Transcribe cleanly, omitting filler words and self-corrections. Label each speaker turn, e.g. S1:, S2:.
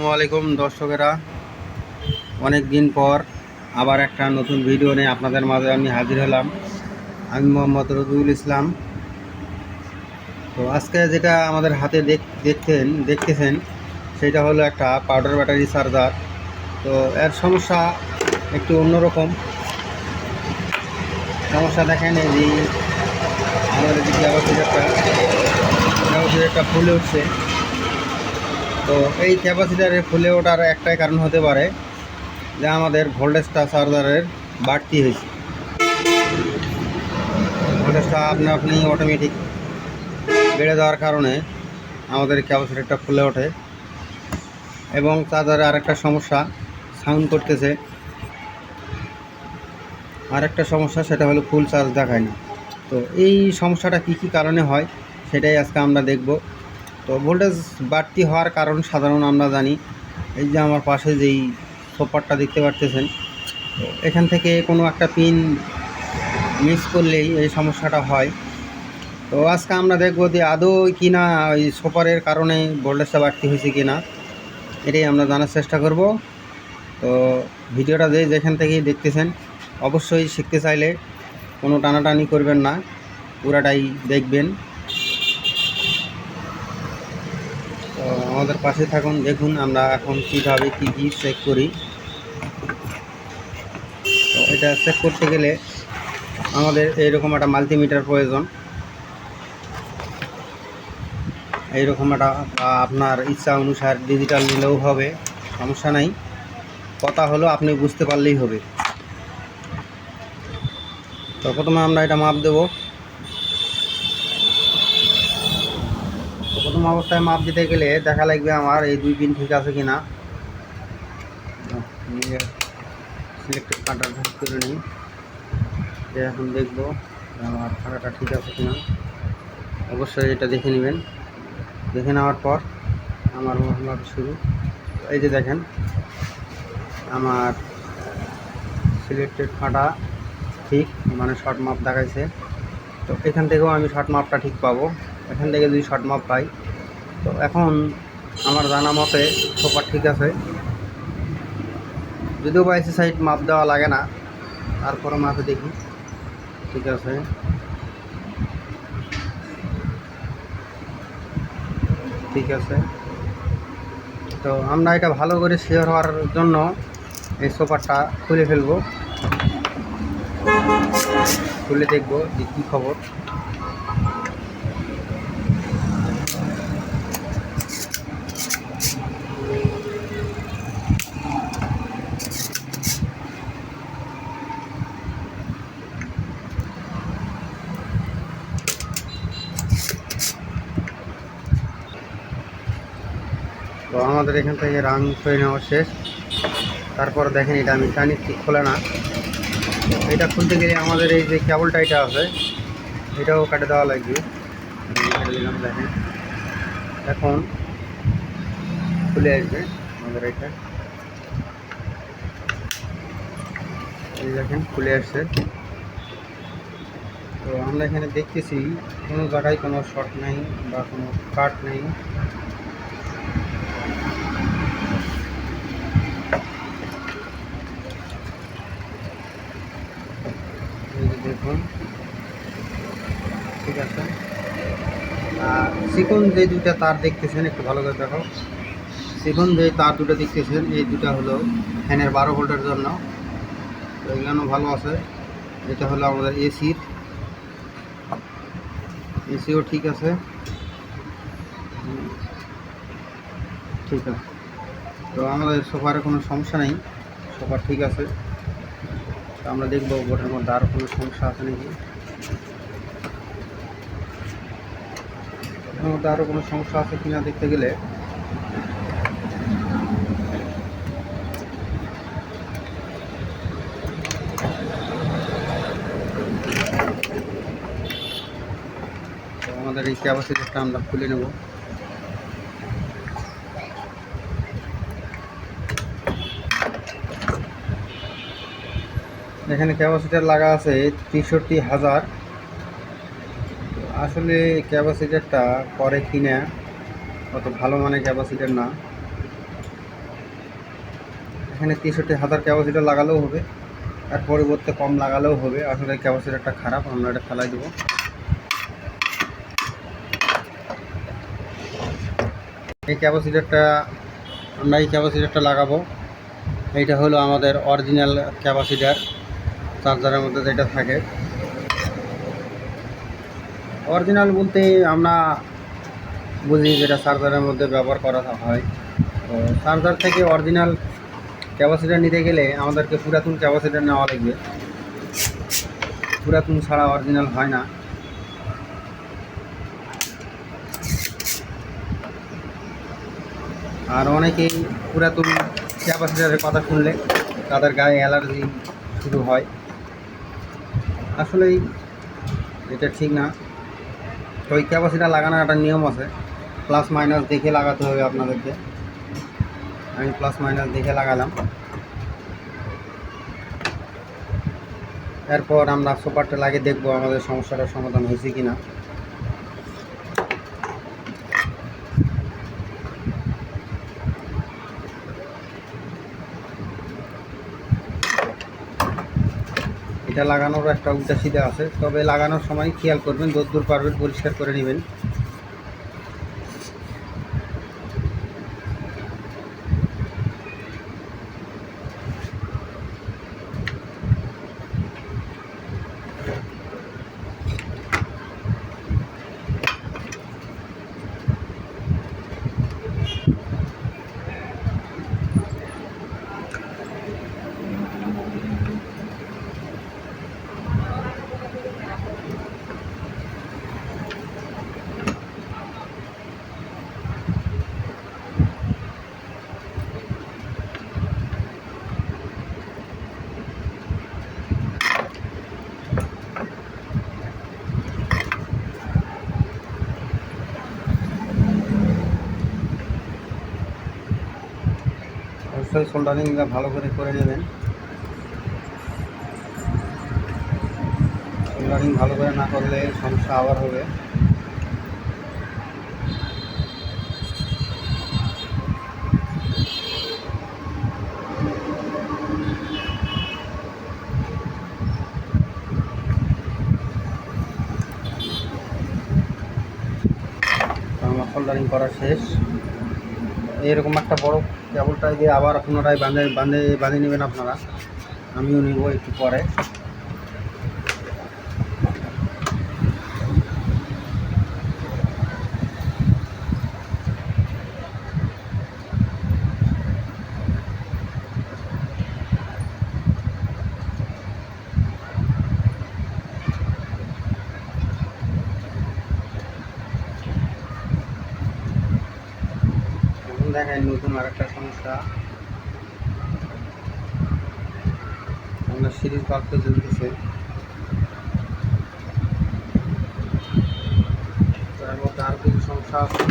S1: আসসালামু আলাইকুম দর্শকেরা, অনেক দিন পর আবার একটা নতুন ভিডিও নিয়ে আপনাদের মাঝে আমি হাজির হলাম। আমি মোহাম্মদ রবিউল ইসলাম। তো আজকে যেটা আমাদের হাতে দেখতেছেন সেটা হলো একটা পাউডার ব্যাটারি চার্জার। তো এর সমস্যা একটু অন্যরকম সমস্যা। দেখেন এই যে আমাদের যে ক্যাপাসিটারটা ফুলে উঠছে। তো এই ক্যাপাসিটারে ফুলে ওঠার একটাই কারণ হতে পারে যে আমাদের ভোল্টেজটা চার্জারের বাড়তি হয়েছে। ভোল্টেজটা আপনি অটোমেটিক বেড়ে যাওয়ার কারণে আমাদের ক্যাপাসিটারটা ফুলে ওঠে। এবং চার্জারে আরেকটা সমস্যা, সাউন্ড করতেছে। আরেকটা সমস্যা সেটা হলো ফুল চার্জ দেখায় না। তো এই সমস্যাটা কি কারণে হয় সেটাই আজকে আমরা দেখব। তো ভোল্টেজ বাড়তি হওয়ার কারণ সাধারণ আমরা জানি। এই যে আমার পাশে যেই সোপারটা দেখতে পাচ্ছেন, তো এখান থেকে কোনো একটা পিন মিস করলেই এই সমস্যাটা হয়। তো আজকে আমরা দেখব যে আদৌ কিনা ওই সোপারের কারণে ভোল্টেজটা বাড়তি হয়েছে কিনা, এটাই আমরা জানার চেষ্টা করব। তো ভিডিওটা যেখান থেকেই দেখতেছেন অবশ্যই শিখতে চাইলে কোনো টানাটানি করবেন না, পুরাটাই দেখবেন। তো আমাদের পাশে থাকুন, দেখুন আমরা এখন কীভাবে কী চেক করি। তো এটা চেক করতে গেলে আমাদের এইরকম একটা মাল্টিমিটার প্রয়োজন। এইরকম একটা আপনার ইচ্ছা অনুসার ডিজিটাল নিলেও হবে, সমস্যা নাই। কথা হলো আপনি বুঝতে পারলেই হবে। তো প্রথমে আমরা এটা মাপ দেব। প্রথম অবস্থায় মাপ দিতে গেলে দেখা লাগবে আমার এই দুই পিন ঠিক আছে কিনা। সিলেক্টেড কাটার করে নিই। এখন দেখব আমার ফাঁকাটা ঠিক আছে কিনা। অবশ্যই এটা দেখে নেবেন। দেখে নেওয়ার পর আমার মাপ শুরু। এই যে দেখেন আমার সিলেক্টেড ফাটা ঠিক, মানে শর্ট মাপ দেখাইছে। তো এখান থেকেও আমি শর্ট মাপটা ঠিক পাবো। এখান থেকে যদি শর্ট মাপ পাই, তো এখন আমার জানা মতে সোপার ঠিক আছে। যদিও বা এসি সাইড মাপ দেওয়া লাগে না, তারপরে মাপে দেখি ঠিক আছে। ঠিক আছে। তো আমরা এটা ভালো করে শেয়ার হওয়ার জন্য এই সোপারটা খুলে ফেলবো, খুলে দেখবো যে কী খবর। তো আমাদের এখান থেকে রান করে নেওয়া শেষ। তারপর দেখেন এটা আমি টানি, ঠিক খোলে না। এটা খুলতে গেলে আমাদের এই যে কেবলটা এটা আছে, এটাও কাটে দেওয়া লাগবে। কেটে দিলাম। দেখেন এখন খুলে আসবে আমাদের এটা। এই দেখেন খুলে আসছে। তো আমরা এখানে দেখতেছি কোনো জায়গায় কোনো শর্ট নেই বা কোনো কাট নেই। দেখুন ঠিক আছে। চিকন যে দুইটা তার দেখতেছেন, একটু ভালো করে দেখো। চিকন যে তার দুটো দেখতেছেন, এই দুটা হলো ফ্যানের 12 ভোল্টের জন্য। তো এগুলো ভালো আছে। এটা হলো আমাদের এসিও ঠিক আছে। ঠিক আছে। তো আমাদের সোফারে কোনো সমস্যা নেই, সোফা ঠিক আছে। তো আমরা দেখবো বোর্ডের মধ্যে আরও কোনো সমস্যা আছে নাকি। এর মধ্যে আরও কোনো সমস্যা আছে কিনা দেখতে গেলে তো আমাদের এই ক্যাপাসিটারটা আমরা খুলে নেব। এখানে ক্যাপাসিটার লাগা আছে 63,000। আসলে ক্যাপাসিটারটা পরে কিনা অত ভালো মানের ক্যাপাসিটার না। এখানে 63,000 ক্যাপাসিটার লাগালেও হবে, আর পরিবর্তে কম লাগালেও হবে। আসলে ক্যাপাসিটারটা খারাপ, আমরা এটা ফেলাই দেবো। এই ক্যাপাসিটারটা লাগাবো। এইটা হলো আমাদের অরিজিনাল ক্যাপাসিটার, চার্জারের মধ্যে যেটা থাকে। অরিজিনাল বলতে আমরা বুঝি যেটা চার্জারের মধ্যে ব্যবহার করা হয়। তো চার্জার থেকে অরিজিনাল ক্যাপাসিটার নিতে গেলে আমাদেরকে পুরাতন ক্যাপাসিটার নেওয়া লাগবে। পুরাতন ছাড়া অরিজিনাল হয় না। আর অনেকেই পুরাতন ক্যাপাসিটারের কথা শুনলে তাদের গায়ে অ্যালার্জি শুরু হয়। আসলেই এটা ঠিক না। তো ওই ক্যাপাসিটার লাগানোর একটা নিয়ম আছে, প্লাস মাইনাস দেখে লাগাতে হবে আপনাদেরকে। আমি প্লাস মাইনাস দেখে লাগালাম। এরপর আমরা সুপারটা লাগিয়ে দেখবো আমাদের সমস্যাটার সমাধান হয়েছে কি না। এটা লাগানোর একটা উল্টা সিধা আছে, তবে লাগানোর সময় খেয়াল করবেন, যতদূর পারবেন পরিষ্কার করে নেবেন। অবশ্যই সোল্ডারিংটা ভালো করে নেবেন। সোল্ডারিং ভালো করে না করলে সমস্যা আবার হবে। আমার সোল্ডারিং করা শেষ। এরকম একটা বড় কেবলটাই দিয়ে আবার পুনরায় বাঁধে নেবেন আপনারা। আমিও নিব একটু পরে। এখন দেখেন নতুন আরেকটা সমস্যা, আমরা সিরিজ বাল্বটা জ্বলতেছে। তার মধ্যে আর কিছু সমস্যা আছে।